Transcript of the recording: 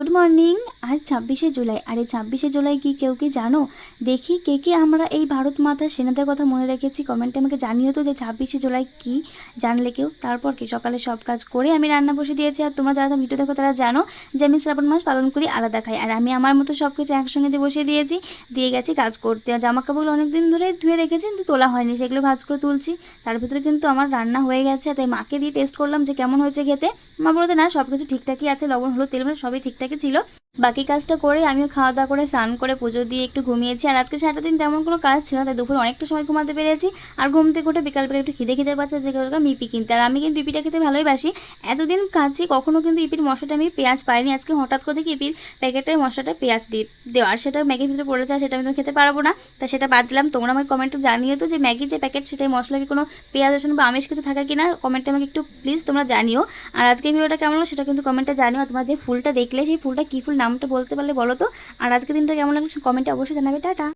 Good morning. আজ 26শে জুলাই। আর এই 26শে জুলাই কি কেউ কি জানো? দেখি কে কে আমরা এই ভারত মাতার সেনাদের কথা মনে রেখেছি। কমেন্টে আমাকে জানিও তো যে 26শে জুলাই কি জানলে কেউ। তারপর কি সকালে সব কাজ করে আমি রান্না বসে দিয়েছি। আর তোমরা যারা ভিডিও দেখো তারা জানো যে আমি শ্রাবণ মাস পালন করি আলাদা খাই। আর আমি আমার মতো সব কিছু একসঙ্গে দিয়ে বসিয়ে দিয়েছি, দিয়ে গেছি কাজ করতে। আর জামা কাপড় অনেকদিন ধরে ধুয়ে রেখেছি কিন্তু তোলা হয়নি, সেগুলো ভাঁজ করে তুলছি। তার ভিতরে কিন্তু আমার রান্না হয়ে গেছে। তাই মাকে দিয়ে টেস্ট করলাম যে কেমন হয়েছে খেতে। মা বলতে না সব কিছু ঠিকঠাকই আছে, লবণ হলুদ তেল মানে সবই ঠিকঠাকই ছিল। বাকি কাজটা করে আমিও খাওয়া দাওয়া করে স্নান করে পুজো দিয়ে একটু ঘুমিয়েছি। আর আজকে সারাটা দিন তেমন কোনো কাজ ছিল না, তাই দুপুরে অনেকটা সময় ঘুমাতে পেরেছি। আর ঘুম থেকে উঠে বিকাল একটু খিদে পাচ্ছে, যে কারণে মিপি কিনতে। আর আমি কিন্তু ইপিটা খেতে ভালোই বাসি, এতদিন খাচ্ছি কখনো কিন্তু ইপির মশলাটা আমি পেঁয়াজ পাইনি। আজকে হঠাৎ করে দেখি ইপির প্যাকেটের মশলাটা পেঁয়াজ দেওয়া, আর সেটা ম্যাগির ভিতরে পড়েছে, আর সেটা আমি তো খেতে পারবো না। তাই সেটা বাদ দিলাম। তোমরা আমাকে কমেন্টে জানিও তো যে ম্যাগির যে প্যাকেট সেটাই মশলা কি কোনো পেঁয়াজ রসুন বা আমিষ কিছু থাকে কিনা, কমেন্টে আমাকে একটু প্লিজ তোমরা জানিও। আর আজকে ভিডিওটা কেমন হলো সেটা কিন্তু কমেন্টে জানিও। তোমার যে ফুলটা দেখলে সেই ফুলটা কী ফুল নামটা বলতে পারলে বলো তো। আর আজকে দিনটা কেমন লাগলো কমেন্টে অবশ্যই জানাবে। টাটা।